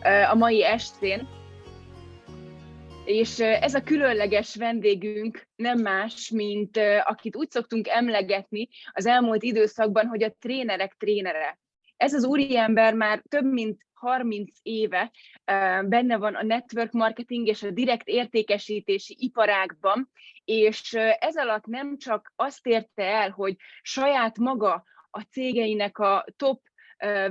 a mai estén. És ez a különleges vendégünk nem más, mint akit úgy szoktunk emlegetni az elmúlt időszakban, hogy a trénerek trénere. Ez az úriember már több mint 30 éve benne van a network marketing és a direkt értékesítési iparágban, és ez alatt nem csak azt érte el, hogy saját maga a cégeinek a top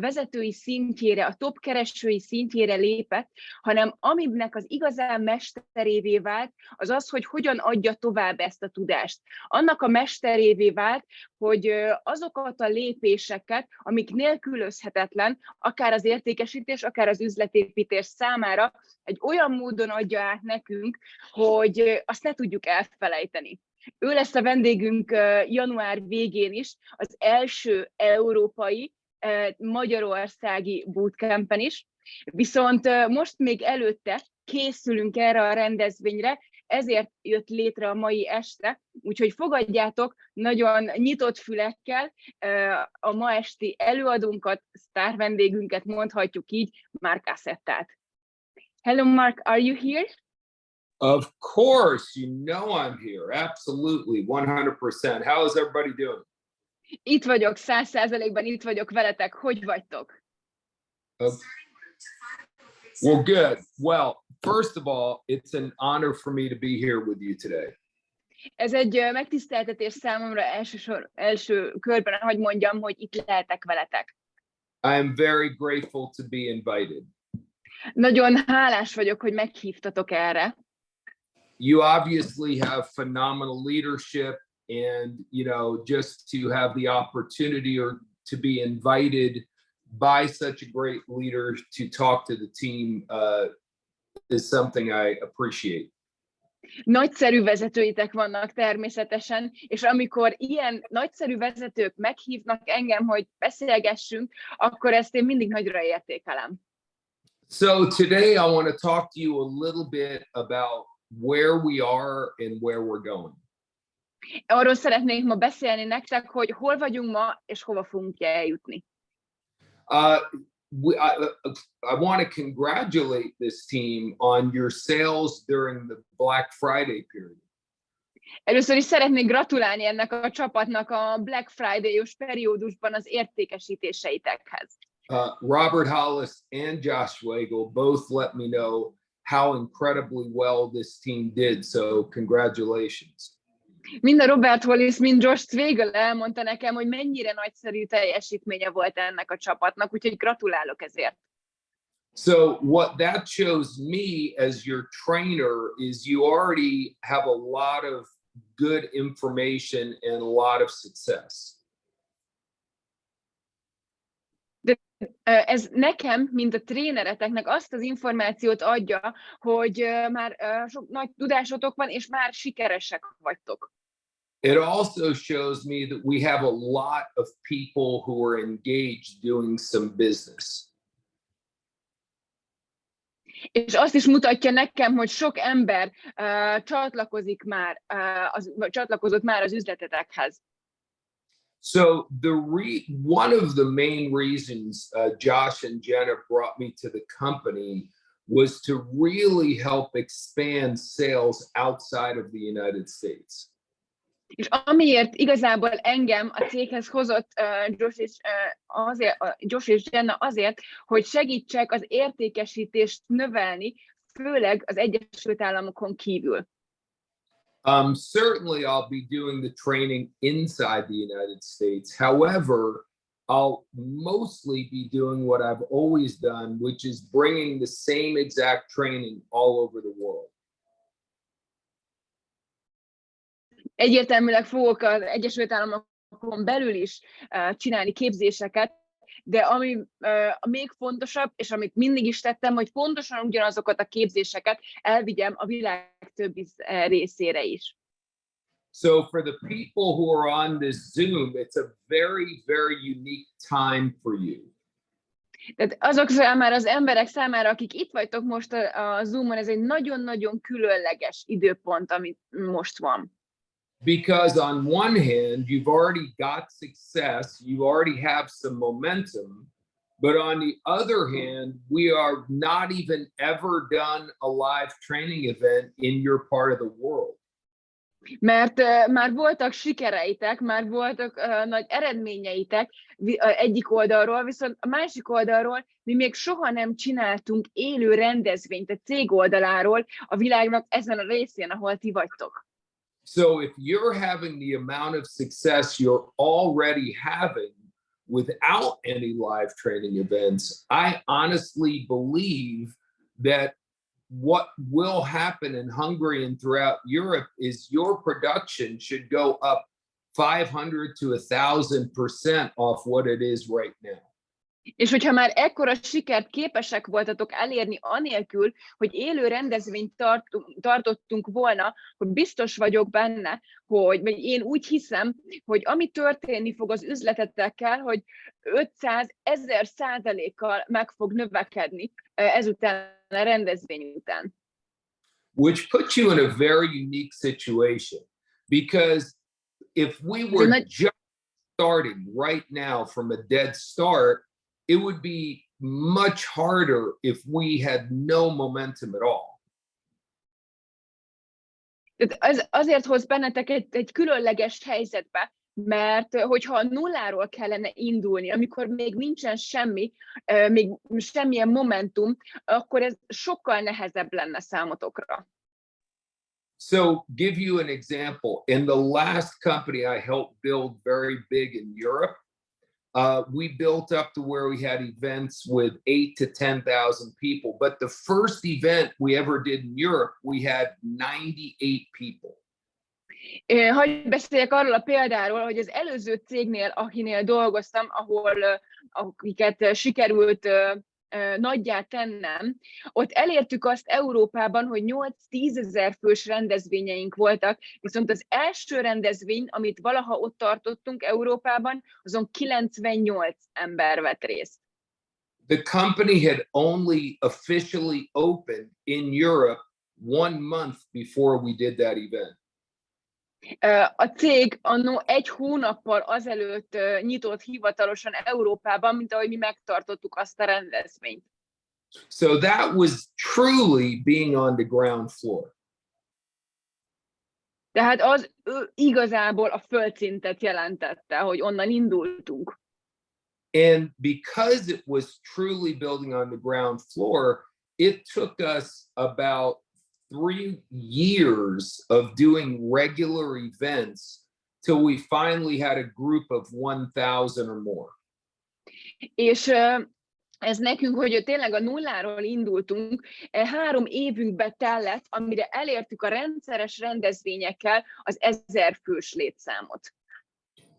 vezetői szintjére, a top keresői szintjére lépett, hanem aminek az igazán mesterévé vált, az az, hogy hogyan adja tovább ezt a tudást. Annak a mesterévé vált, hogy azokat a lépéseket, amik nélkülözhetetlen, akár az értékesítés, akár az üzletépítés számára, egy olyan módon adja át nekünk, hogy azt ne tudjuk elfelejteni. Ő lesz a vendégünk január végén is, az első európai magyarországi bootcampen is, viszont most még előtte készülünk erre a rendezvényre, ezért jött létre a mai este, úgyhogy fogadjátok nagyon nyitott fülekkel a ma esti előadónkat, sztár vendégünket, mondhatjuk így, Mark Assettát. Hello Mark, are you here? Of course, you know I'm here, absolutely, 100%. How is everybody doing? Itt vagyok, 100%-ban itt vagyok veletek. Hogy vagytok? Well, good. Well, first of all, it's an honor for me to be here with you today. Ez egy megtiszteltetés számomra első körben, hogy mondjam, hogy itt lehetek veletek. I am very grateful to be invited. Nagyon hálás vagyok, hogy meghívtatok erre. You obviously have phenomenal leadership. And, you know, just to have the opportunity or to be invited by such a great leader to talk to the team is something I appreciate. Nagyszerű vezetőitek vannak természetesen, és amikor ilyen nagyszerű vezetők meghívnak engem, hogy beszélgessünk, akkor ezt én mindig nagyra értékelem. So today I want to talk to you a little bit about where we are and where we're going. Arról szeretnék ma beszélni nektek, hogy hol vagyunk ma, és hova fogunk eljutni. I want to congratulate this team on your sales during the Black Friday period. Először is szeretnék gratulálni ennek a csapatnak a Black Friday-os periódusban az értékesítéseitekhez. Robert Hollis and Josh Wagle both let me know how incredibly well this team did, so congratulations. Mind a Robert Hollis, mind Josh Wagle elmondta nekem, hogy mennyire nagyszerű teljesítménye volt ennek a csapatnak, úgyhogy gratulálok ezért. So what that shows me as your trainer is you already have a lot of good information and a lot of success. Ez nekem, mint a trénereteknek azt az információt adja, hogy már sok nagy tudásotok van, és már sikeresek vagytok. It also shows me that we have a lot of people who are engaged doing some business. És azt is mutatja nekem, hogy sok ember csatlakozott már az üzletetekhez. So one of the main reasons Josh and Jenna brought me to the company was to really help expand sales outside of the United States. És amiért igazából engem a céghez hozott Josh és Jenna azért, hogy segítsek az értékesítést növelni, főleg az Egyesült Államokon kívül. Certainly I'll be doing the training inside the United States. However, I'll mostly be doing what I've always done, which is bringing the same exact training all over the world. Egyértelműleg fogok az Egyesült Államokon belül is csinálni képzéseket, de ami még fontosabb, és amit mindig is tettem, hogy pontosan ugyanazokat a képzéseket elvigyem a világ többi részére is. So for the people who are on this Zoom, it's a very, very unique time for you. Tehát azok számára, az emberek számára, akik itt vagytok most a Zoomon, ez egy nagyon-nagyon különleges időpont, ami most van. Because on one hand, you've already got success, you already have some momentum, But on the other hand, we are not even ever done a live training event in your part of the world. Mert már voltak sikereitek, már voltak nagy eredményeitek egyik oldalról, viszont a másik oldalról mi még soha nem csináltunk élő rendezvényt a cég oldaláról a világnak ezen a részén, ahol ti vagytok. So if you're having the amount of success you're already having without any live training events, I honestly believe that what will happen in Hungary and throughout Europe is your production should go up 500 to 1,000% off what it is right now. És hogyha már ekkora sikert képesek voltatok elérni anélkül, hogy élő rendezvényt tartottunk volna, hogy biztos vagyok benne, vagy én úgy hiszem, hogy ami történni fog az üzletetekkel, hogy 500,000%-kal meg fog növekedni ezután a rendezvény után. Which puts you in a very unique situation, because if we were just starting right now from a dead start, it would be much harder if we had no momentum at all. Ez azért hoz benneteket egy különleges helyzetbe, mert hogyha nulláról kellene indulni, amikor még nincsen semmi, még semmilyen momentum, akkor ez sokkal nehezebb lenne számotokra. So, give you an example. In the last company I helped build very big in Europe, we built up to where we had events with 8 to 10,000 people. But the first event we ever did in Europe, we had 98 people. Hadd beszéljek arról a példáról, hogy az előző cégnél, akinél dolgoztam, akiket sikerült nagyjá tennem, ott elértük azt Európában, hogy 8-10 ezer fős rendezvényeink voltak, viszont az első rendezvény, amit valaha ott tartottunk Európában, azon 98 ember vett részt. The company had only officially opened in Europe 1 month before we did that event. A cég anno 1 hónappal azelőtt nyitott hivatalosan Európában, mint ahogy mi megtartottuk azt a rendezvényt. So that was truly being on the ground floor. Tehát az igazából a földszintet jelentette, hogy onnan indultunk. And because it was truly building on the ground floor, it took us about 3 years of doing regular events till we finally had a group of 1,000 or more. És ez nekünk, hogy tényleg a nulláról indultunk, 3 évünkbe tellett, amire elértük a rendszeres rendezvényekkel az 1000 fős létszámot.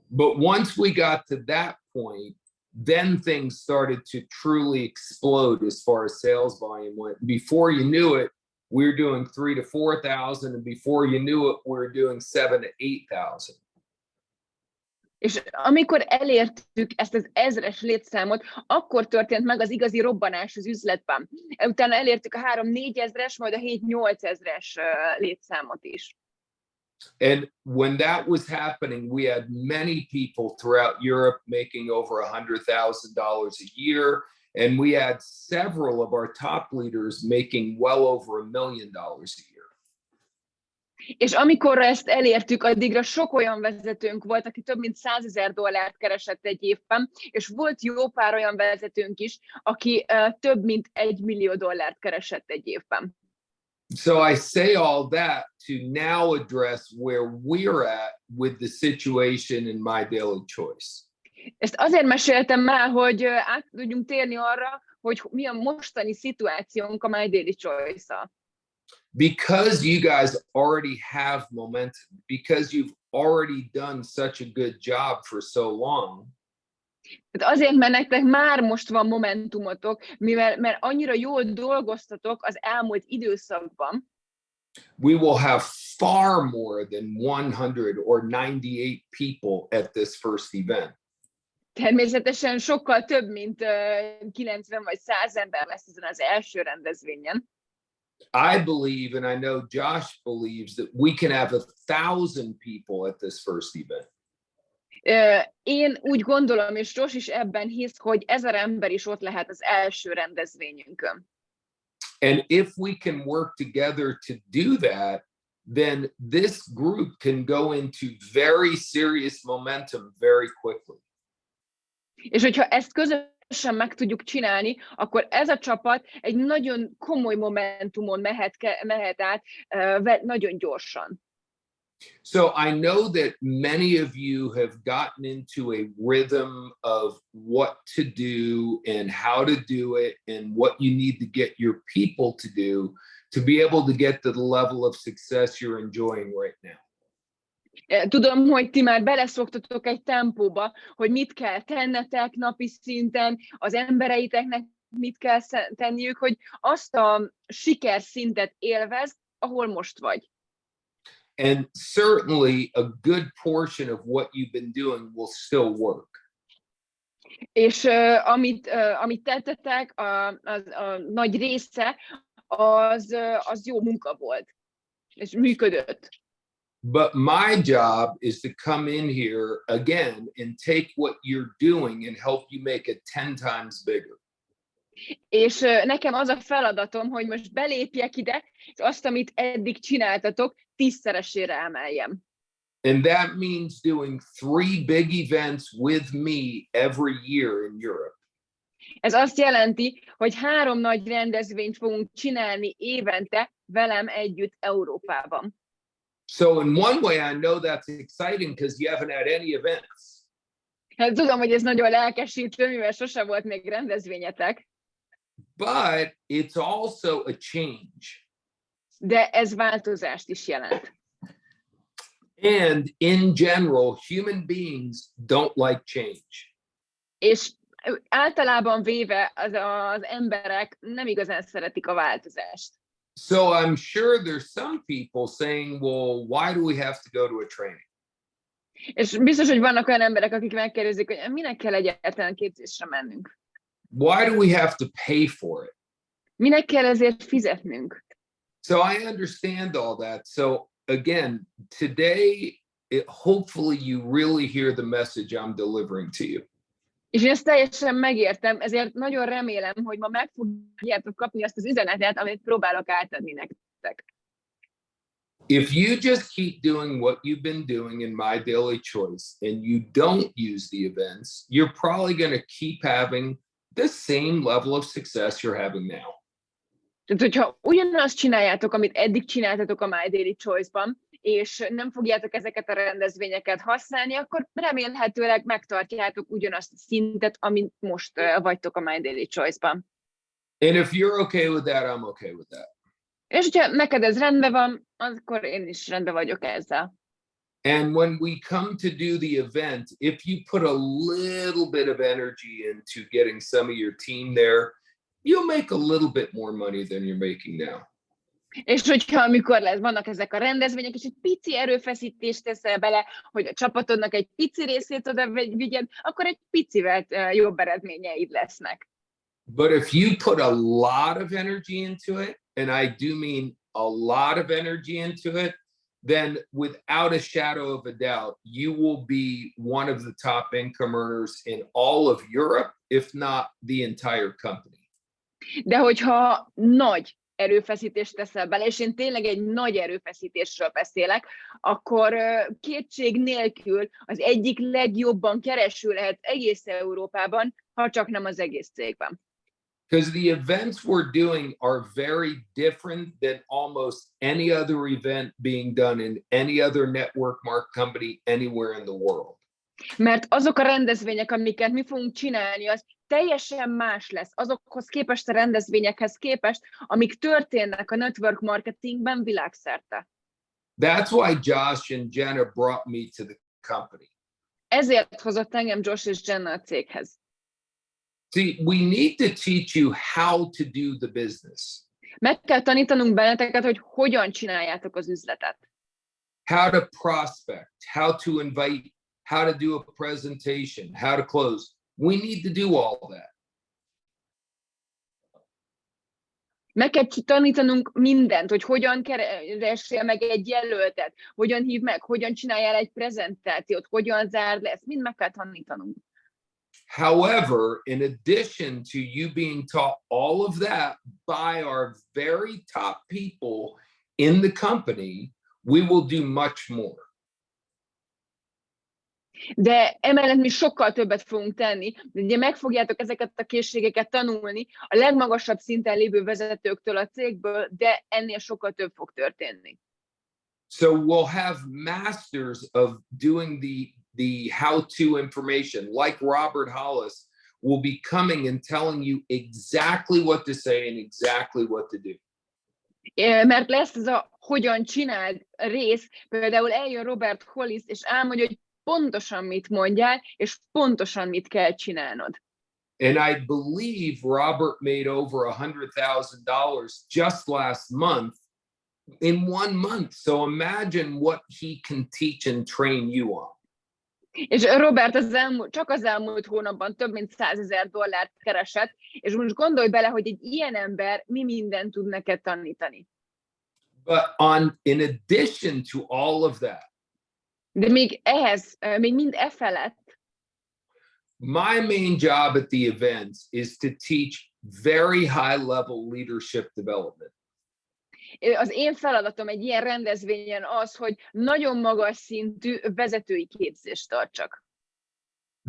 But once we got to that point, then things started to truly explode as far as sales volume went. Before you knew it, we were doing 3 to 4,000, and before you knew it, we were doing 7 to 8,000. És amikor elértük ezt az 1000-es létszámot, akkor történt meg az igazi robbanás az üzletben. Utána elértük a 3-4 ezres, majd a 7-8 ezres létszámot is. And when that was happening, we had many people throughout Europe making over $100,000 a year. And we had several of our top leaders making well over $1 million a year. És amikor ezt elértük, addigra sok olyan vezetőnk volt, aki több mint $100,000 keresett egy évben, és volt jó pár olyan vezetőnk is, aki több mint $1 millió keresett egy évben. So I say all that to now address where we're at with the situation in my daily choice. Ezt azért meséltem már, hogy át tudjunk térni arra, hogy mi a mostani szituációnk a My Daily Choice-szal. Because you guys already have momentum, because you've already done such a good job for so long. Tehát azért, mert nektek már most van momentumotok, mert annyira jól dolgoztatok az elmúlt időszakban. We will have far more than 100 or 98 people at this first event. Természetesen sokkal több, mint 90 vagy 100 ember lesz ezen az első rendezvényen. I believe, and I know Josh believes, that we can have 1,000 people at this first event. Én úgy gondolom, és Josh is ebben hisz, hogy 1000 ember is ott lehet az első rendezvényünkön. And if we can work together to do that, then this group can go into very serious momentum very quickly. És hogyha ezt közösen meg tudjuk csinálni, akkor ez a csapat egy nagyon komoly momentumon mehet át nagyon gyorsan. So I know that many of you have gotten into a rhythm of what to do and how to do it and what you need to get your people to do to be able to get to the level of success you're enjoying right now. Tudom, hogy ti már beleszoktatok egy tempóba, hogy mit kell tennetek napi szinten, az embereiteknek mit kell tenniük, hogy azt a sikerszintet élvezd, ahol most vagy. And certainly a good portion of what you've been doing will still work. És amit tettetek, a nagy része, az jó munka volt, és működött. But my job is to come in here again and take what you're doing and help you make it 10 times bigger. És nekem az a feladatom, hogy most belépjek ide, és azt, amit eddig csináltatok, 10-szeresére emeljem. And that means doing 3 big events with me every year in Europe. Ez azt jelenti, hogy 3 nagy rendezvényt fogunk csinálni évente velem együtt Európában. So in one way, I know that's exciting because you haven't had any events. Hát tudom, hogy ez nagyon lelkesítő, mivel sose volt még rendezvényetek. But it's also a change. De ez változást is jelent. And in general, human beings don't like change. És általában véve az emberek nem igazán szeretik a változást. So I'm sure there's some people saying, well, why do we have to go to a training? És biztos, hogy vannak olyan emberek, akik megkérdezik, hogy minek kell egyáltalán képzésre mennünk. Why do we have to pay for it? Minek kell ezért fizetnünk? So I understand all that. So again, today, hopefully you really hear the message I'm delivering to you. És én ezt teljesen megértem, ezért nagyon remélem, hogy ma meg fogjátok kapni azt az üzenetet, amit próbálok átadni nektek. If you just keep doing what you've been doing in My Daily Choice and you don't use the events, you're probably going to keep having the same level of success you're having now. Tehát, hogyha ugyanazt csináljátok, amit eddig csináltatok a My Daily Choice-ban, és nem fogjátok ezeket a rendezvényeket használni, akkor remélhetőleg megtartjátok ugyanazt a szintet, amit most vagytok a My Daily Choice-ban. And if you're okay with that, I'm okay with that. És hogyha neked ez rendben van, akkor én is rendben vagyok ezzel. And when we come to do the event, if you put a little bit of energy into getting some of your team there, you'll make a little bit more money than you're making now. És hogyha amikor vannak ezek a rendezvények, és egy pici erőfeszítést teszel bele, hogy a csapatodnak egy pici részét oda vigyed, akkor egy picivel jobb eredményeid lesznek. But if you put a lot of energy into it, and I do mean a lot of energy into it, then without a shadow of a doubt, you will be one of the top income earners in all of Europe, if not the entire company. De hogyha nagy erőfeszítést teszel bele, és én tényleg egy nagy erőfeszítésről beszélek, akkor kétség nélkül az egyik legjobban kereső lehet egész Európában, ha csak nem az egész cégben. Because the events we're doing are very different than almost any other event being done in any other network marketing company anywhere in the world. Mert azok a rendezvények, amiket mi fogunk csinálni, az teljesen más lesz azokhoz képest, a rendezvényekhez képest, amik történnek a network marketingben világszerte. That's why Josh and Jenna brought me to the company. Ezért hozott engem Josh és Jenna a céghez. See, we need to teach you how to do the business. Meg kell tanítanunk benneteket, hogy hogyan csináljátok az üzletet. How to prospect, how to invite, how to do a presentation, how to close. We need to do all that. Meg kell tanítanunk mindent, hogy hogyan keressél meg egy jelöltet, hogyan hív meg, hogyan csináljál egy prezentációt, hogyan zárd le, ezt mind meg kell tanítanunk. However, in addition to you being taught all of that by our very top people in the company, we will do much more. De emellett mi sokkal többet fogunk tenni. Ugye meg fogjátok ezeket a készségeket tanulni a legmagasabb szinten lévő vezetőktől a cégből, de ennél sokkal több fog történni. So we'll have masters of doing the how-to information, like Robert Hollis will be coming and telling you exactly what to say and exactly what to do. Mert lesz ez a hogyan csináld rész, például eljön Robert Hollis, és elmondja, hogy pontosan mit mondjál, és pontosan mit kell csinálnod. And I believe Robert made over $100,000 just last month in 1 month. So imagine what he can teach and train you on. És Robert csak az elmúlt hónapban több mint $100,000 keresett, és most gondolj bele, hogy egy ilyen ember mi mindent tud neked tanítani. But in addition to all of that, de még ehhez, még mind felett, my main job at the events is to teach very high level leadership development. Az én feladatom egy ilyen rendezvényen az, hogy nagyon magas szintű vezetői képzést tartsak.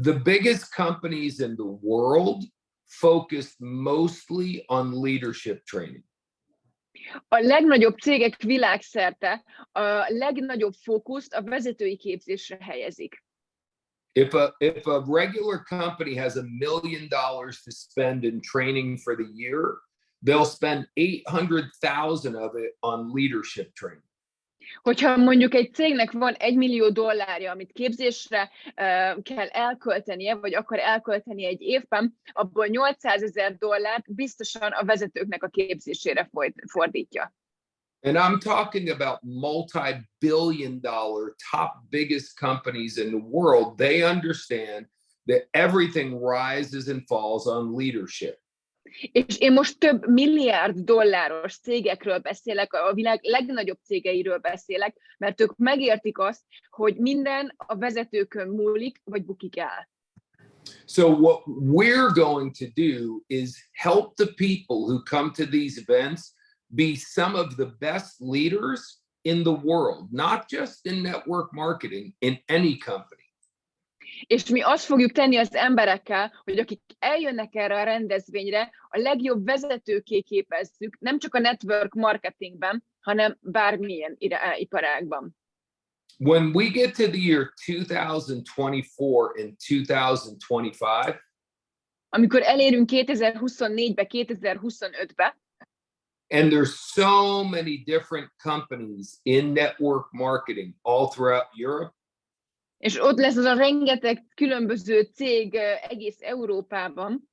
The biggest companies in the world focused mostly on leadership training. A legnagyobb cégek világszerte a legnagyobb fókuszt a vezetői képzésre helyezik. If a regular company has $1 million to spend in training for the year, they'll spend 800,000 of it on leadership training. Hogyha mondjuk egy cégnek van $1 millió, amit képzésre kell elköltenie, vagy akar elkölteni egy évben, abból $800,000 biztosan a vezetőknek a képzésére fordítja. And I'm talking about multi-billion-dollar top biggest companies in the world. They understand that everything rises and falls on leadership. És én most több milliárd dolláros cégekről beszélek, a világ legnagyobb cégeiről beszélek, mert ők megértik azt, hogy minden a vezetőkön múlik, vagy bukik el. So what we're going to do is help the people who come to these events be some of the best leaders in the world, not just in network marketing, in any company. És mi azt fogjuk tenni az emberekkel, hogy akik eljönnek erre a rendezvényre, a legjobb vezetőkké képezzük, nem csak a network marketingben, hanem bármilyen iparágban. When we get to the year 2024 and 2025, amikor elérünk 2024-be, 2025-be, and there's so many different companies in network marketing all throughout Europe, és ott lesz az a rengeteg különböző cég egész Európában,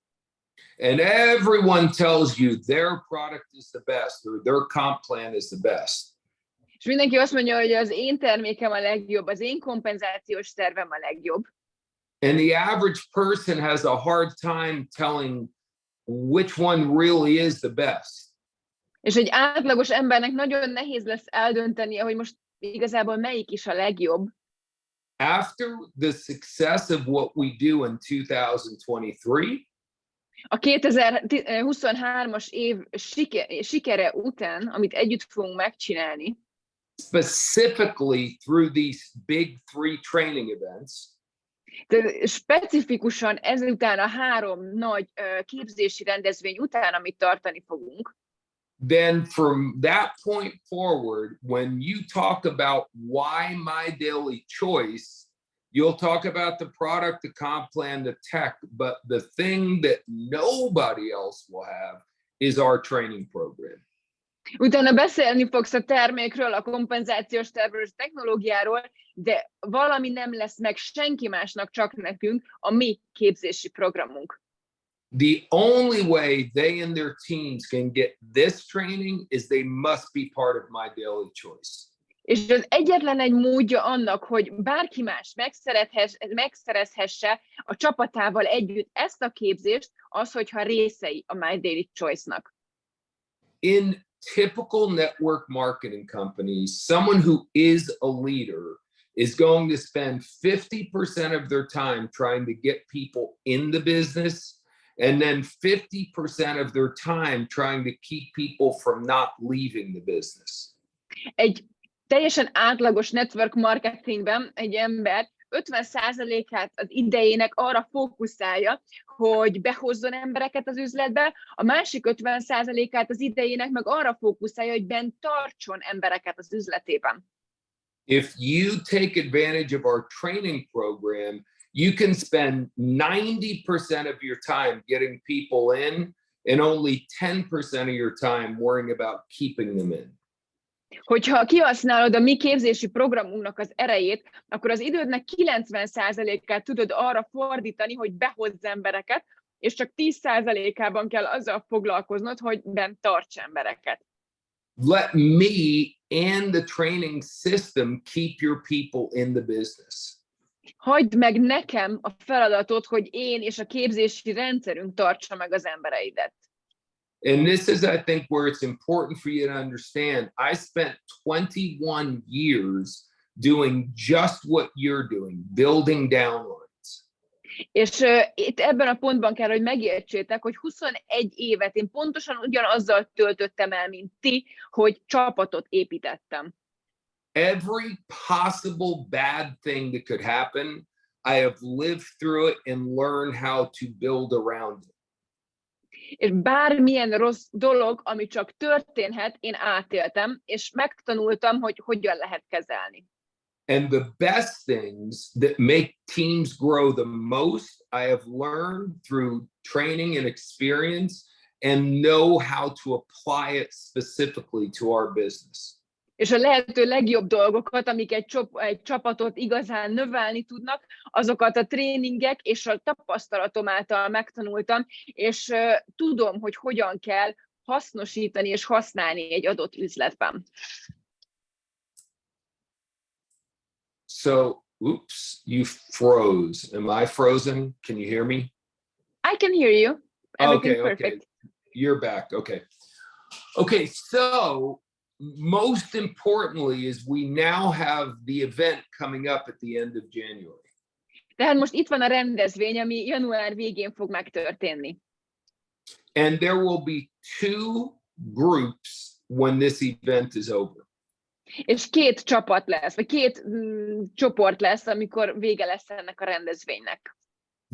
and everyone tells you their product is the best or their comp plan is the best. és mindenki azt mondja, hogy az én termékem a legjobb, az én kompenzációs tervem a legjobb. And the average person has a hard time telling which one really is the best. És egy átlagos embernek nagyon nehéz lesz eldöntenie, hogy most igazából melyik is a legjobb. After the success of what we do in 2023, a 2023-as év sikere után, amit együtt fogunk megcsinálni, specifically through these big 3 training events, de specifikusan ezután a 3 nagy képzési rendezvény után, amit tartani fogunk, then from that point forward, when you talk about why my daily choice, you'll talk about the product, the comp plan, the tech, but the thing that nobody else will have is our training program. Utána beszélni fogsz a termékről, a kompenzációs tervről, a technológiáról, de valami nem lesz meg senki másnak, csak nekünk, a mi képzési programunk. The only way they and their teams can get this training is they must be part of my daily choice. És az egyetlen egy módja annak, hogy bárki más megszerezhesse a csapatával együtt ezt a képzést, az, hogyha részei a My Daily Choice-nak. In typical network marketing companies, someone who is a leader is going to spend 50% of their time trying to get people in the business, and then 50% of their time trying to keep people from not leaving the business. Egy teljesen átlagos network marketingben egy ember 50%-át az idejének arra fókuszálja, hogy behozzon embereket az üzletbe, a másik 50%-át az idejének meg arra fókuszálja, hogy bent tartson embereket az üzletében. If you take advantage of our training program, you can spend 90% of your time getting people in and only 10% of your time worrying about keeping them in. Hogyha kihasználod a mi képzési programunknak az erejét, akkor az idődnek 90%-át tudod arra fordítani, hogy behozz embereket, és csak 10%-ában kell azzal foglalkoznod, hogy bent tarts embereket. Let me and the training system keep your people in the business. Hagyd meg nekem a feladatot, hogy én és a képzési rendszerünk tartsa meg az embereidet. And this is, I think, where it's important for you to understand. I spent 21 years doing just what you're doing, building downlines. És itt ebben a pontban kell, hogy megértsétek, hogy 21 évet én pontosan ugyanazzal töltöttem el, mint ti, hogy csapatot építettem. Every possible bad thing that could happen, I have lived through it and learned how to build around it. És bármilyen rossz dolog, ami csak történhet, én átéltem, és megtanultam, hogy hogyan lehet kezelni. And the best things that make teams grow the most, I have learned through training and experience and know how to apply it specifically to our business. És a lehető legjobb dolgokat, amik egy csapatot igazán növelni tudnak, azokat a tréningek és a tapasztalatom által megtanultam, és tudom, hogy hogyan kell hasznosítani és használni egy adott üzletben. So, oops, you froze. Am I frozen? Can you hear me? I can hear you. Everything's Okay. perfect. You're back. Okay. Okay, so most importantly is we now have the event coming up at the end of January. Tehát most itt van a rendezvény, ami január végén fog megtörténni. And there will be 2 groups when this event is over. És 2 csapat lesz, vagy 2 csoport lesz, amikor vége lesz ennek a rendezvénynek.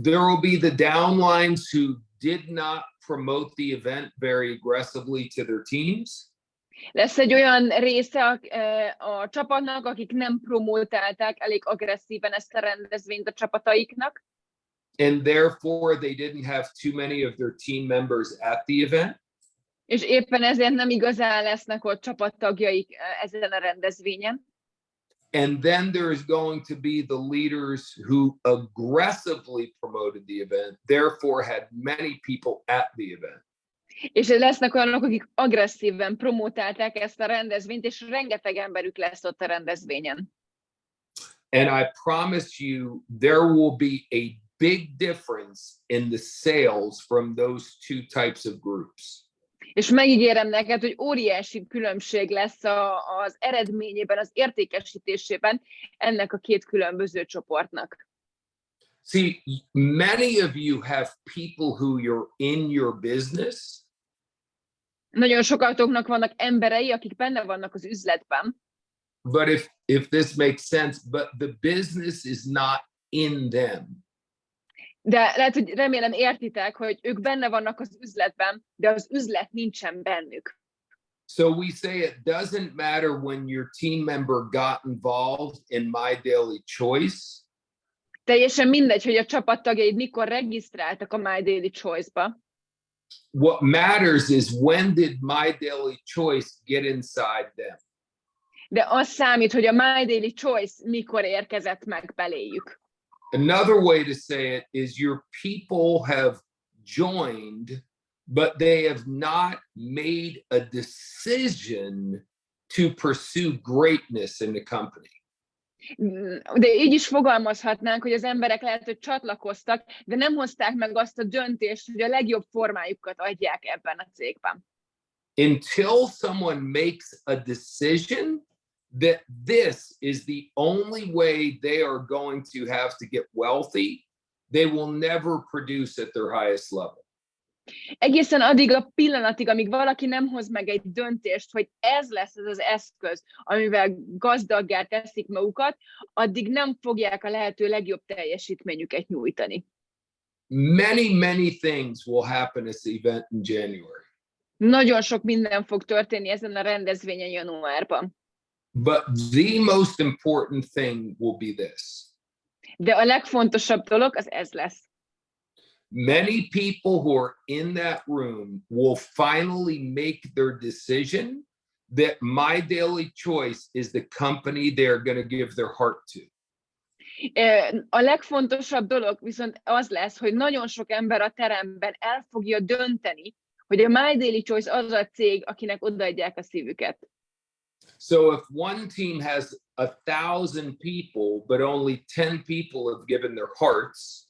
There will be the downlines who did not promote the event very aggressively to their teams. Lesz egy olyan része a csapatnak, akik nem promotálták elég agresszíven ezt a rendezvényt a csapataiknak. And therefore they didn't have too many of their team members at the event. És éppen ezért nem igazán lesznek ott csapattagjaik ezen a rendezvényen. And then there is going to be the leaders who aggressively promoted the event, therefore had many people at the event. És lesznek olyanok, akik agresszíven promotálták ezt a rendezvényt, és rengeteg emberük lesz ott a rendezvényen. And I promise you, there will be a big difference in the sales from those 2 types of groups. És megígérem neked, hogy óriási különbség lesz az eredményében, az értékesítésében ennek a 2 különböző csoportnak. See, many of you have people who you're in your business. Nagyon sokatoknak vannak emberei, akik benne vannak az üzletben. But if this makes sense, but the business is not in them. De lehet, hogy remélem értitek, hogy ők benne vannak az üzletben, de az üzlet nincsen bennük. So we say it doesn't matter when your team member got involved in My Daily Choice. Teljesen mindegy, hogy a csapattagjaid mikor regisztráltak a My Daily Choice-ba. What matters is when did My Daily Choice get inside them. De az számít, hogy a My Daily Choice mikor érkezett meg beléjük. Another way to say it is your people have joined, but they have not made a decision to pursue greatness in the company. De így is fogalmazhatnánk, hogy az emberek lehet, hogy csatlakoztak, de nem hozták meg azt a döntést, hogy a legjobb formájukat adják ebben a cégben. until someone makes a decision that this is the only way they are going to have to get wealthy, they will never produce at their highest level. Egészen addig a pillanatig, amíg valaki nem hoz meg egy döntést, hogy ez lesz az az eszköz, amivel gazdaggá teszik magukat, addig nem fogják a lehető legjobb teljesítményüket nyújtani. Many things will happen at this event in January. Nagyon sok minden fog történni ezen a rendezvényen januárban. But the most important thing will be this. De a legfontosabb dolog az ez lesz. Many people who are in that room will finally make their decision that My Daily Choice is the company they're going to give their heart to. A legfontosabb dolog viszont az lesz, hogy nagyon sok ember a teremben el fogja dönteni, hogy a My Daily Choice az a cég, akinek odaadják a szívüket. So if one team has 1,000 people, but only 10 people have given their hearts,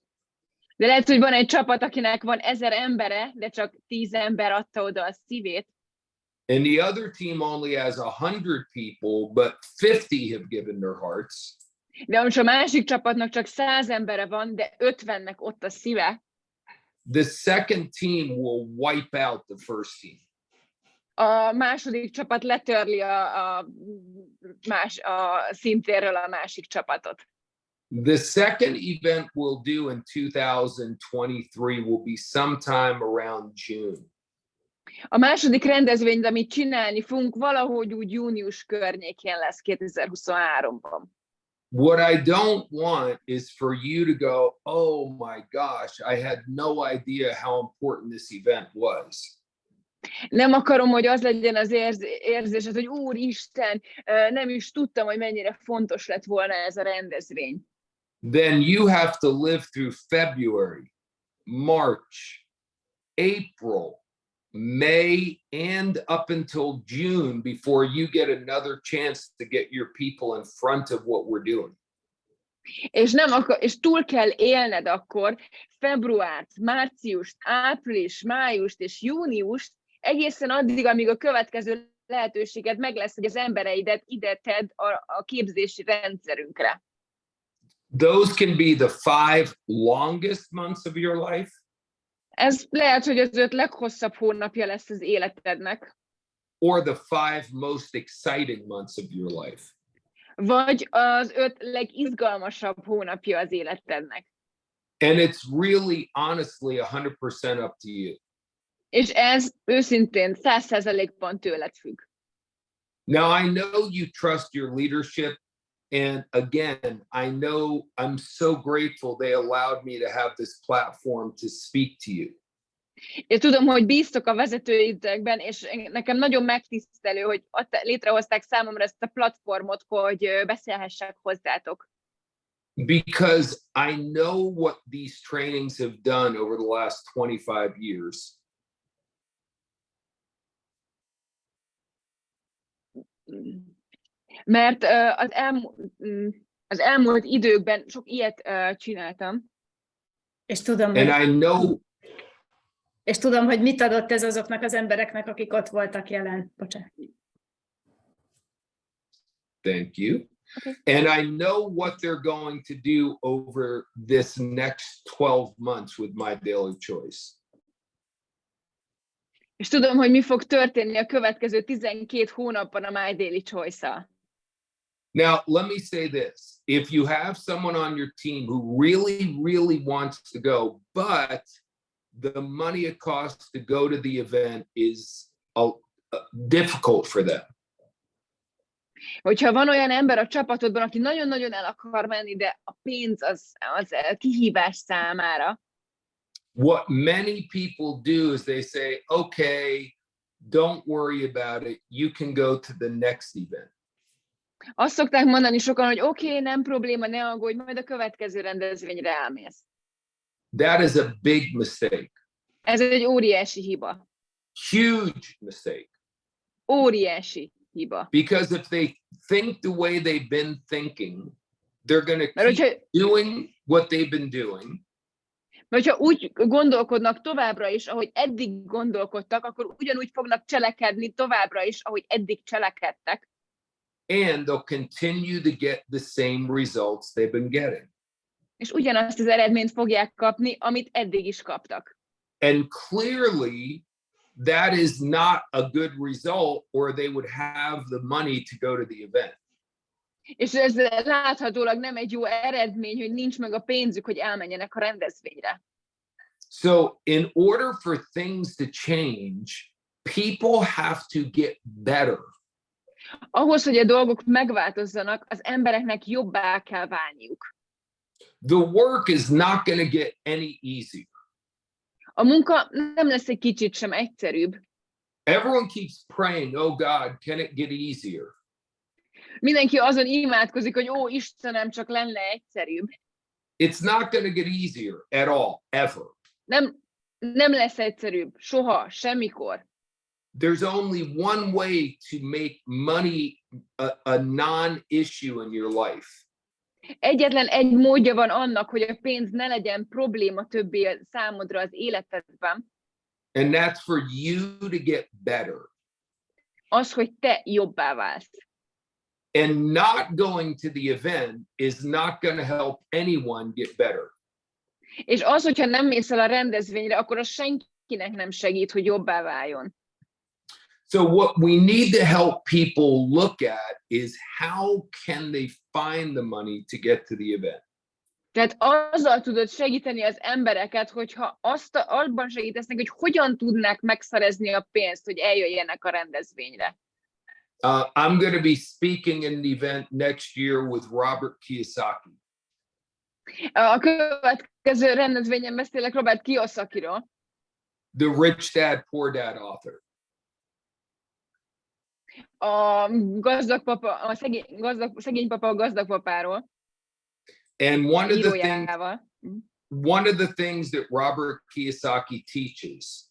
de lehet, hogy van egy csapat, akinek van 1000 embere, de csak 10 ember adta oda a szívét. and the other team only has 100 people, but 50 have given their hearts, De most a másik csapatnak csak 100 embere van, de 50-nek ott a szíve, the second team will wipe out the first team. a második csapat letörli a szintérről a másik csapatot. The second event we'll do in 2023 will be sometime around June. A második rendezvényt, amit csinálni fogunk, valahogy úgy június környékén lesz 2023-ban. What I don't want is for you to go, oh my gosh, I had no idea how important this event was. Nem akarom, hogy az legyen az érzésed, hogy Úristen, nem is tudtam, hogy mennyire fontos lett volna ez a rendezvény. Then you have to live through February, March, April, May, and up until June before you get another chance to get your people in front of what we're doing. És túl kell élned akkor februárt, márciust, április, májust és júniust, egészen addig, amíg a következő lehetőséged meg lesz, hogy az embereidet ide tedd a képzési rendszerünkre. Those can be the 5 longest months of your life. Ez lehet, hogy az 5 leghosszabb hónapja lesz az életednek. Or the 5 most exciting months of your life. Vagy az 5 legizgalmasabb hónapja az életednek. And it's really, honestly, 100% up to you. És ez őszintén 100%-ban tőled függ. Now, I know you trust your leadership. And again, I know I'm so grateful they allowed me to have this platform to speak to you. Én tudom, hogy bíztok a vezetőidekben, és nekem nagyon megtisztelő, hogy létrehozták számomra ezt a platformot, hogy beszélhessek hozzátok. Because I know what these trainings have done over the last 25 years. Mert az elmúlt időkben sok ilyet csináltam. És tudom, hogy mit adott ez azoknak az embereknek, akik ott voltak jelen. Bocsánat. Thank you. Okay. And I know what they're going to do over this next 12 months with My Daily Choice. És tudom, hogy mi fog történni a következő 12 hónapban a My Daily Choice-szal. Now, let me say this. If you have someone on your team who really wants to go, but the money it costs to go to the event is difficult for them. Hogyha van olyan ember a csapatodban, aki nagyon-nagyon el akar menni, de a pénz az kihívás számára. What many people do is they say, okay, don't worry about it. You can go to the next event. Azt szokták mondani sokan, hogy oké, nem probléma, ne aggódj, majd a következő rendezvényre elmész. That is a big mistake. Ez egy óriási hiba. Huge mistake. Óriási hiba. Because if they think the way they've been thinking, they're going to keep doing what they've been doing. Vagy ha úgy gondolkodnak továbbra is, ahogy eddig gondolkodtak, akkor ugyanúgy fognak cselekedni továbbra is, ahogy eddig cselekedtek. And they'll continue to get the same results they've been getting. És ugyanazt az eredményt fogják kapni, amit eddig is kaptak. And clearly, that is not a good result, or they would have the money to go to the event. És ez láthatólag nem egy jó eredmény, hogy nincs meg a pénzük, hogy elmenjenek a rendezvényre. So in order for things to change, people have to get better. Ahhoz, hogy a dolgok megváltozzanak, az embereknek jobbá kell válniuk. The work is not going to get any easier. A munka nem lesz egy kicsit sem egyszerűbb. Everyone keeps praying, oh God, can it get easier? Mindenki azon imádkozik, hogy ó, Istenem, csak lenne egyszerűbb. It's not going to get easier at all, ever. Nem lesz egyszerűbb, soha, semmikor. There's only one way to make money a non-issue in your life. Egyetlen egy módja van annak, hogy a pénz ne legyen probléma többé számodra az életedben. And that's for you to get better. Az, hogy te jobbá válsz. And not going to the event is not going to help anyone get better. És az, hogyha nem mész el a rendezvényre, akkor az senkinek nem segít, hogy jobbá váljon. So what we need to help people look at is how can they find the money to get to the event. Tehát azzal tudod segíteni az embereket, hogyha abban segítesz neki, hogy hogyan tudnák megszerezni a pénzt, hogy eljöjjenek a rendezvényre. I'm going to be speaking in the event next year with Robert Kiyosaki. A következő rendezvényen beszélek Robert Kiyosakiról. The Rich Dad, Poor Dad author. A gazdag papa, a szegény papa a gazdag papáról. And one of the things that Robert Kiyosaki teaches.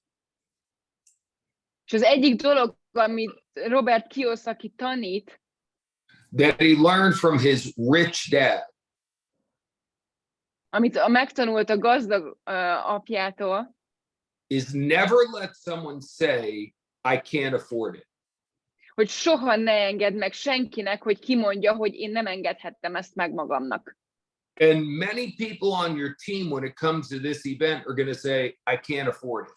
És az egyik dolog, amit Robert Kiyosaki tanít, that he learned from his rich dad, amit megtanult a gazdag apjától, is never let someone say, I can't afford it. hogy soha ne engedd meg senkinek, hogy kimondja, hogy én nem engedhettem ezt meg magamnak. And many people on your team, when it comes to this event, are going to say, I can't afford it.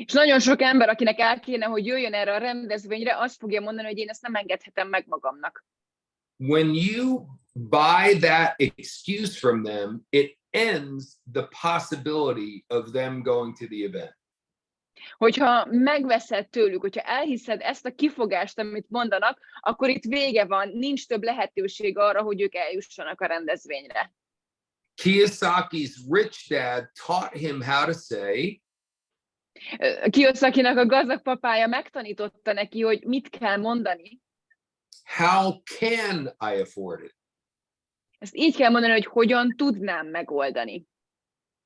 És nagyon sok ember, akinek el kéne, hogy jöjjön erre a rendezvényre, azt fogja mondani, hogy én ezt nem engedhetem meg magamnak. When you buy that excuse from them, it ends the possibility of them going to the event. Hogyha megveszed tőlük, hogyha elhiszed ezt a kifogást, amit mondanak, akkor itt vége van, nincs több lehetőség arra, hogy ők eljussanak a rendezvényre. Kiyosaki's rich dad taught him how to say, Kiyosakinak a gazdag papája megtanította neki, hogy mit kell mondani. how can I afford it? Ezt így kell mondani, hogy hogyan tudnám megoldani.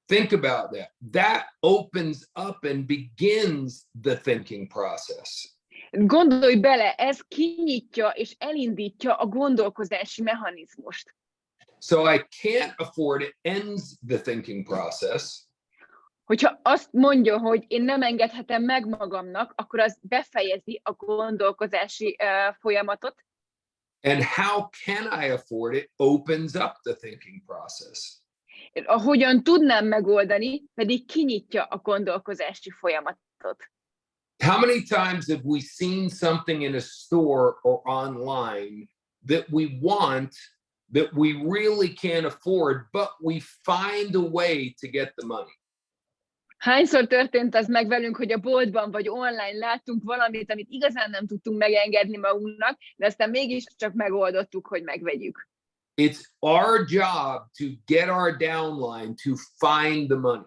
Think about that. That opens up and begins the thinking process. Gondolj bele, ez kinyitja és elindítja a gondolkozási mechanizmust. So I can't afford it ends the thinking process. Hogyha azt mondja, hogy én nem engedhetem meg magamnak, akkor az befejezi a gondolkozási folyamatot. And how can I afford it opens up the thinking process. Hogyan tudnám megoldani, pedig kinyitja a gondolkozási folyamatot. How many times have we seen something in a store or online that we want, that we really can't afford, but we find a way to get the money? Hányszor történt az meg velünk, hogy a boltban vagy online láttunk valamit, amit igazán nem tudtunk megengedni magunknak, de aztán mégiscsak megoldottuk, hogy megvegyük. It's our job to get our downline to find the money.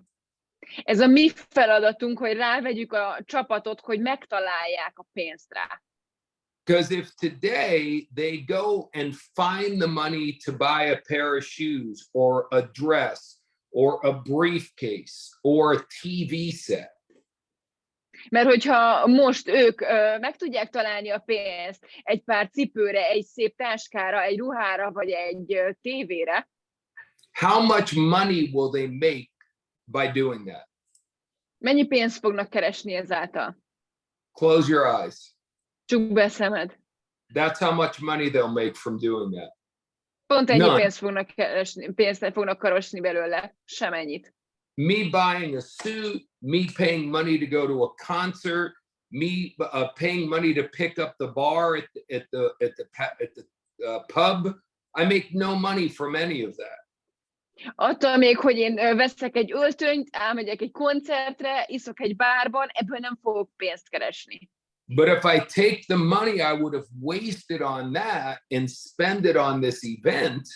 Ez a mi feladatunk, hogy rávegyük a csapatot, hogy megtalálják a pénzt rá. Because if today they go and find the money to buy a pair of shoes or a dress or a briefcase or a TV set, Mert hogyha most ők meg tudják találni a pénzt egy pár cipőre, egy szép táskára, egy ruhára vagy egy tévére, how much money will they make by doing that? Mennyi pénzt fognak keresni ezáltal? Close your eyes. Csukd be a szemed. That's how much money they'll make from doing that. Pont ennyi None. pénzt fognak karosni belőle. Semennyit. Me buying a suit, me paying money to go to a concert, me paying money to pick up the bar at the pub. I make no money from any of that. Attól még, hogy én veszek egy öltönyt, elmegyek egy koncertre, iszok egy bárban, ebből nem fogok pénzt keresni. But if I take the money I would have wasted on that and spend it on this event,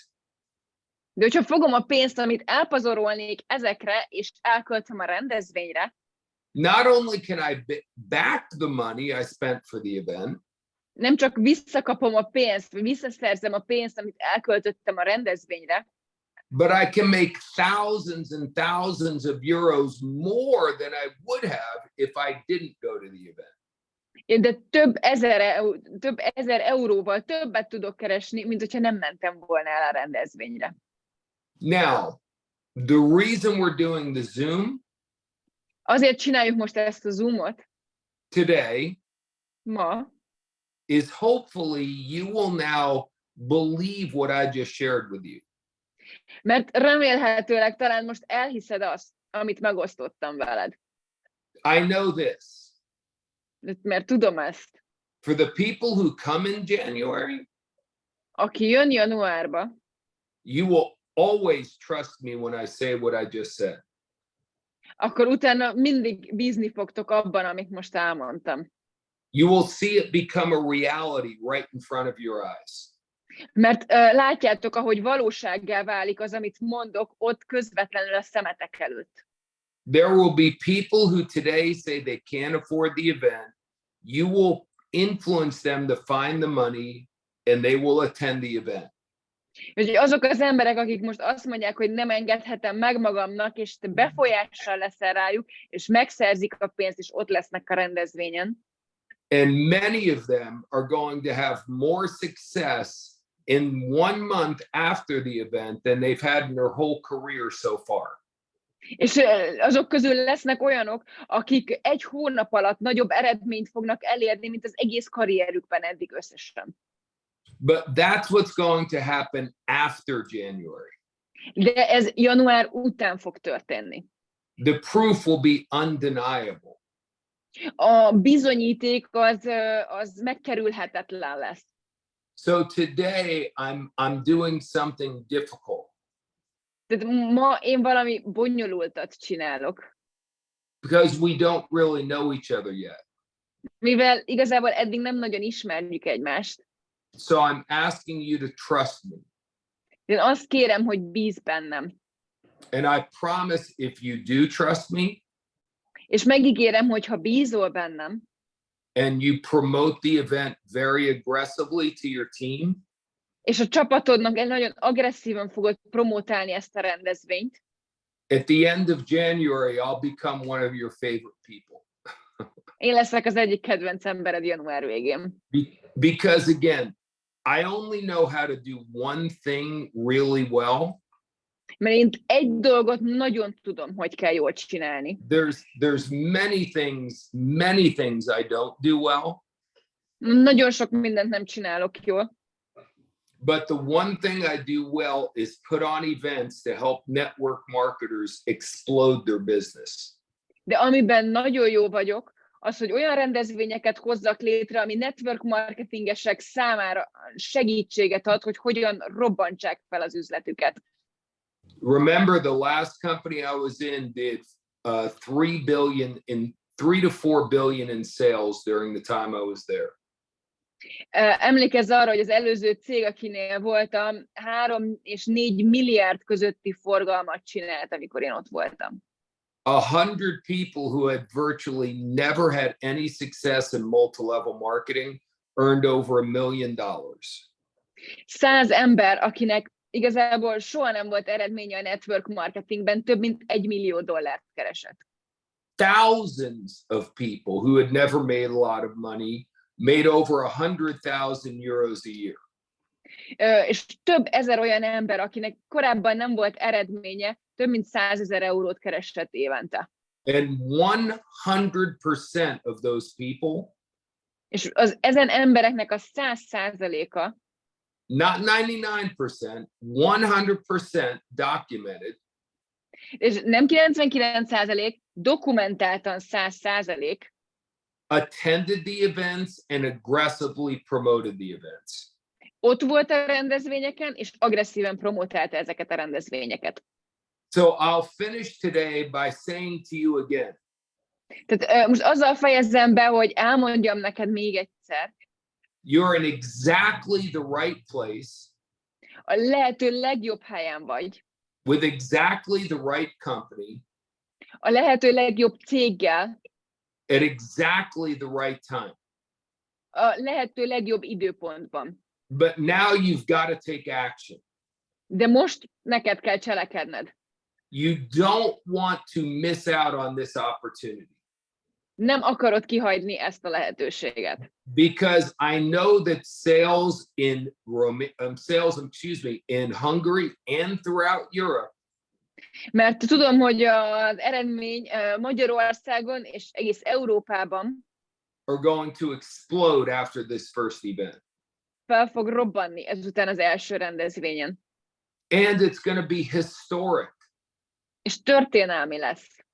de hogyha fogom a pénzt, amit elpazarolnék ezekre, és elköltöm a rendezvényre, not only can I back the money I spent for the event, nem csak visszakapom a pénzt, vagy visszaszerzem a pénzt, amit elköltöttem a rendezvényre, but I can make thousands and thousands of euros more than I would have if I didn't go to the event. De több ezer euróval többet tudok keresni, mint hogyha nem mentem volna el a rendezvényre. Now, the reason we're doing the Zoom Azért csináljuk most ezt a Zoomot today ma, is hopefully you will now believe what I just shared with you. mert remélhetőleg talán most elhiszed azt, amit megosztottam veled. I know this. Mert tudom ezt. For the people who come in January, Aki jön januárba, you will always trust me when I say what I just said. akkor utána mindig bízni fogtok abban, amit most elmondtam. You will see it become a reality right in front of your eyes. Mert látjátok, ahogy valósággá válik az, amit mondok, ott közvetlenül a szemetek előtt. There will be people who today say they can't afford the event. You will influence them to find the money and they will attend the event. Úgyhogy azok az emberek, akik most azt mondják, hogy nem engedhetem meg magamnak, és te befolyással leszel rájuk, és megszerzik a pénzt, és ott lesznek a rendezvényen. And many of them are going to have more success in 1 month after the event than they've had in their whole career so far. És azok közül lesznek olyanok, akik 1 hónap alatt nagyobb eredményt fognak elérni, mint az egész karrierükben eddig összesen. But that's what's going to happen after January. De ez január után fog történni. The proof will be undeniable. A bizonyíték az megkerülhetetlen lesz. So today I'm doing something difficult. Tehát ma én valami bonyolultat csinálok. Because we don't really know each other yet. Mivel igazából eddig nem nagyon ismerjük egymást. So I'm asking you to trust me. Én azt kérem, hogy bízz bennem. And I promise if you do trust me, És megígérem, hogy ha bízol bennem, and you promote the event very aggressively to your team, és a csapatodnak nagyon agresszívan fogod promotálni ezt a rendezvényt, at the end of January, I'll become one of your favorite people. én leszek az egyik kedvenc embered január végén. Because again, I only know how to do one thing really well. Mert én egy dolgot nagyon tudom, hogy kell jól csinálni. There's many things I don't do well. Nagyon sok mindent nem csinálok jól. But the one thing I do well is put on events to help network marketers explode their business. De amiben nagyon jó vagyok, az, hogy olyan rendezvényeket hozzak létre, ami network marketingesek számára segítséget ad, hogy hogyan robbantsák fel az üzletüket. Remember, the last company I was in did 3 to 4 billion in sales during the time I was there. Emlékezz arra, hogy az előző cég, akinél voltam, 3 és 4 milliárd közötti forgalmat csinált, amikor én ott voltam. 100 people who had virtually never had any success in multi-level marketing earned over $1 million. 100 ember, akinek igazából soha nem volt eredménye a network marketingben, több mint $1 millió keresett. Thousands of people who had never made a lot of money made over 100,000 euros a year. És több ezer olyan ember, akinek korábban nem volt eredménye, több mint 100 000 eurót keresett évente. And 100% of those people, És ezen embereknek a 100%-a, not 99%, 100% documented, és nem 99%, dokumentáltan 100%, attended the events and aggressively promoted the events. ott volt a rendezvényeken, és agresszíven promotálta ezeket a rendezvényeket. So I'll finish today by saying to you again, Tehát most azzal fejezem be, hogy elmondjam neked még egyszer, you're in exactly the right place a lehető legjobb helyen vagy, with exactly the right company a lehető legjobb céggel, at exactly the right time. a lehető legjobb időpontban. But now you've got to take action. De most neked kell cselekedned. You don't want to miss out on this opportunity. Nem akarod kihagyni ezt a lehetőséget. Because I know that sales in Hungary and throughout Europe Mert tudom, hogy az eredmény Magyarországon és egész Európában are going to explode after this first event. fel fog robbanni ezután az első rendezvényen. And it's going to be historic. És történelmi lesz.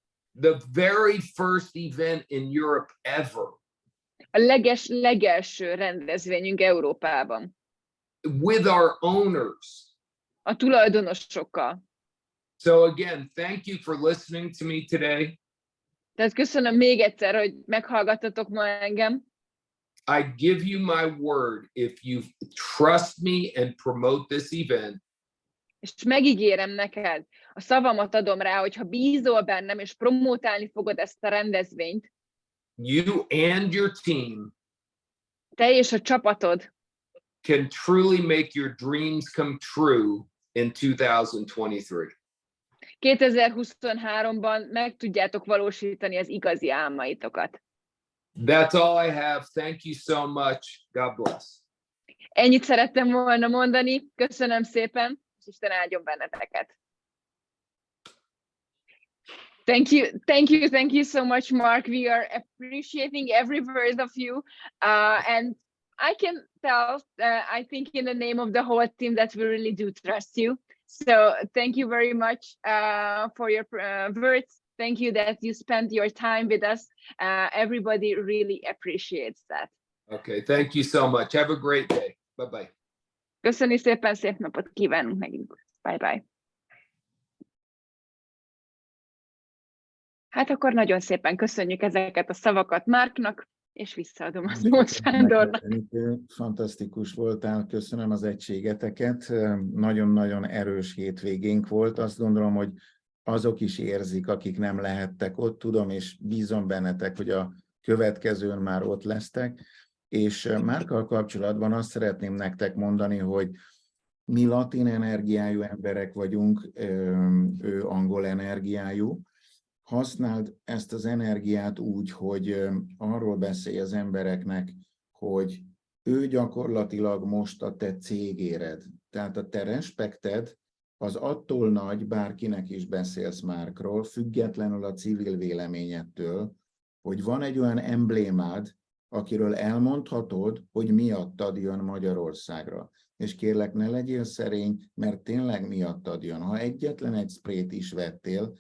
The very first event in Europe ever. A legelső rendezvényünk Európában. With our owners. A tulajdonosokkal. So again, thank you for listening to me today. Tehát köszönöm még egyszer, hogy meghallgattatok ma engem. I give you my word, if you trust me and promote this event, És megígérem neked, a szavamat adom rá, hogyha bízol bennem, és promotálni fogod ezt a rendezvényt, you and your team te és a csapatod can truly make your dreams come true in 2023. 2023-ban meg tudjátok valósítani az igazi álmaitokat. That's all I have. Thank you so much. God bless. Ennyit szerettem volna mondani. Köszönöm szépen, és Isten áldjon benneteket. Thank you so much, Mark. We are appreciating every word of you. And I can tell, I think in the name of the whole team, that we really do trust you. So thank you very much for your words. Thank you that you spent your time with us. Everybody really appreciates that. Okay, thank you so much. Have a great day. Bye-bye. Köszönjük szépen, szép napot kívánunk megint. Bye-bye. Hát akkor nagyon szépen köszönjük ezeket a szavakat Márknak, és visszaadom a szót Sándornak. Fantasztikus voltál, köszönöm az egységeteket. Nagyon-nagyon erős hétvégénk volt. Azt gondolom, hogy azok is érzik, akik nem lehettek ott, tudom, és bízom bennetek, hogy a következőn már ott lesztek. És Márkkal kapcsolatban azt szeretném nektek mondani, hogy mi latin energiájú emberek vagyunk, ő angol energiájú. Használd ezt az energiát úgy, hogy arról beszélj az embereknek, hogy ő gyakorlatilag most a te cégéred. Tehát a te respekted az attól nagy, bárkinek is beszélsz Márkról, függetlenül a civil véleményettől, hogy van egy olyan emblémád, akiről elmondhatod, hogy miattad jön Magyarországra. És kérlek, ne legyél szerény, mert tényleg miattad jön. Ha egyetlen egy sprayt is vettél,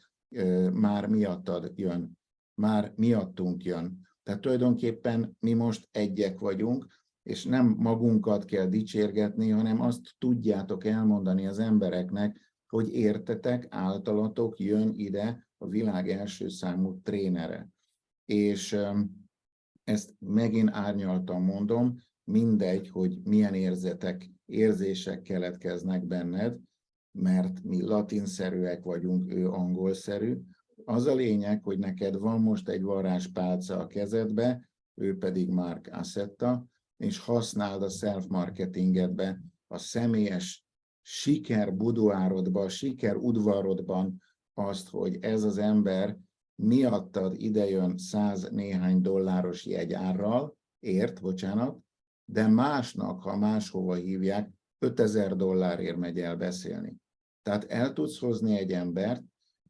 már miattad jön, már miattunk jön. Tehát tulajdonképpen mi most egyek vagyunk, és nem magunkat kell dicsérgetni, hanem azt tudjátok elmondani az embereknek, hogy értetek, általatok jön ide a világ első számú trénere. És ezt megint árnyaltan mondom, mindegy, hogy milyen érzések keletkeznek benned, mert mi latinszerűek vagyunk, ő angolszerű. Az a lényeg, hogy neked van most egy varázspálca a kezedbe, ő pedig Mark Assetta, és használd a self-marketingedbe, a személyes siker buduárodban, siker udvarodban azt, hogy ez az ember miattad idejön 100 néhány dolláros jegyárral, de másnak, ha máshova hívják, $5000 megy el beszélni. Tehát el tudsz hozni egy embert,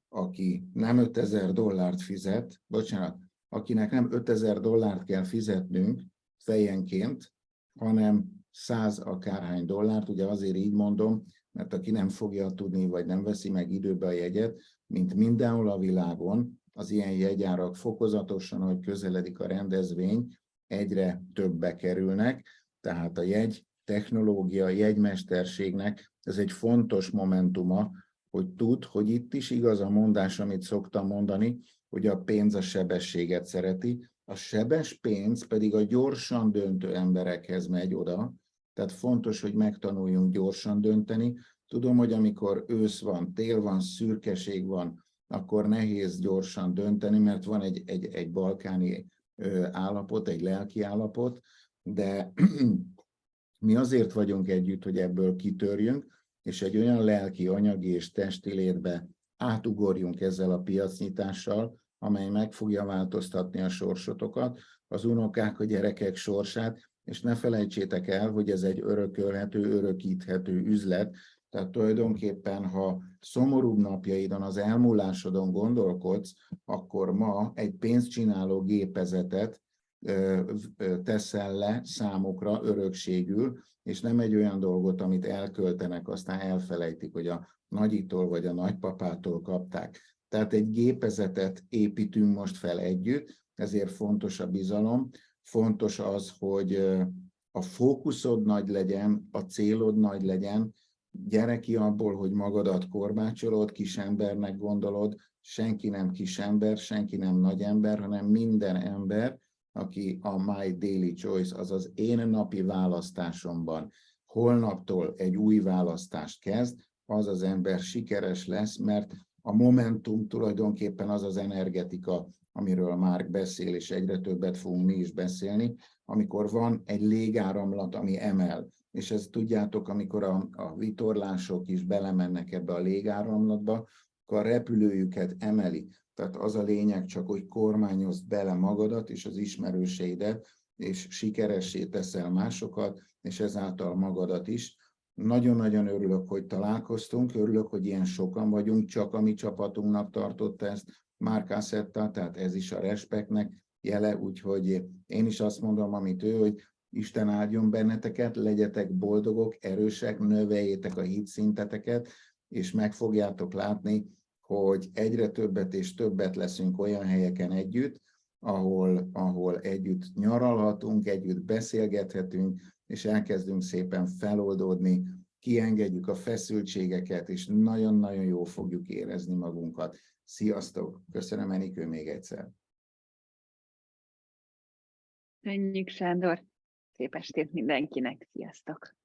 aki nem $5000 fizet, bocsánat, akinek nem $5000 kell fizetnünk fejenként, hanem 100 akárhány dollárt, ugye azért így mondom, mert aki nem fogja tudni, vagy nem veszi meg időbe a jegyet, mint mindenhol a világon, az ilyen jegyárak fokozatosan, hogy közeledik a rendezvény, egyre többbe kerülnek, tehát a jegy technológia, a jegymesterségnek ez egy fontos momentuma, hogy tud, hogy itt is igaz a mondás, amit szoktam mondani, hogy a pénz a sebességet szereti, a sebes pénz pedig a gyorsan döntő emberekhez megy oda, tehát fontos, hogy megtanuljunk gyorsan dönteni. Tudom, hogy amikor ősz van, tél van, szürkeség van, akkor nehéz gyorsan dönteni, mert van egy balkáni állapot, egy lelki állapot, de mi azért vagyunk együtt, hogy ebből kitörjünk, és egy olyan lelki, anyagi és testi létbe átugorjunk ezzel a piacnyitással, amely meg fogja változtatni a sorsotokat, az unokák, a gyerekek sorsát, és ne felejtsétek el, hogy ez egy örökölhető, örökíthető üzlet, tehát tulajdonképpen, ha szomorúbb napjaidon, az elmúlásodon gondolkodsz, akkor ma egy pénzcsináló gépezetet teszel le számukra örökségül, és nem egy olyan dolgot, amit elköltenek, aztán elfelejtik, hogy a nagyitól vagy a nagypapától kapták. Tehát egy gépezetet építünk most fel együtt, ezért fontos a bizalom, fontos az, hogy a fókuszod nagy legyen, a célod nagy legyen, gyere ki abból, hogy magadat korbácsolod, kisembernek gondolod, senki nem kisember, senki nem nagy ember, hanem minden ember, aki a My Daily Choice, azaz én napi választásomban holnaptól egy új választást kezd, az az ember sikeres lesz, mert a momentum tulajdonképpen az az energetika, amiről Mark beszél, és egyre többet fogunk mi is beszélni, amikor van egy légáramlat, ami emel. És ezt tudjátok, amikor a vitorlások is belemennek ebbe a légáramlatba, akkor a repülőjüket emeli. Tehát az a lényeg csak, hogy kormányozd bele magadat és az ismerőseidet, és sikeressé teszel másokat, és ezáltal magadat is. Nagyon-nagyon örülök, hogy találkoztunk, örülök, hogy ilyen sokan vagyunk, csak a mi csapatunknak tartotta ezt Mark Assetta, tehát ez is a respektnek jele, úgyhogy én is azt mondom, amit ő, hogy Isten áldjon benneteket, legyetek boldogok, erősek, növeljétek a hitszinteteket, és meg fogjátok látni, hogy egyre többet és többet leszünk olyan helyeken együtt, ahol együtt nyaralhatunk, együtt beszélgethetünk, és elkezdünk szépen feloldódni, kiengedjük a feszültségeket, és nagyon-nagyon jól fogjuk érezni magunkat. Sziasztok! Köszönöm, Enikő, még egyszer. Köszönjük, Sándor! Szép estét mindenkinek! Sziasztok!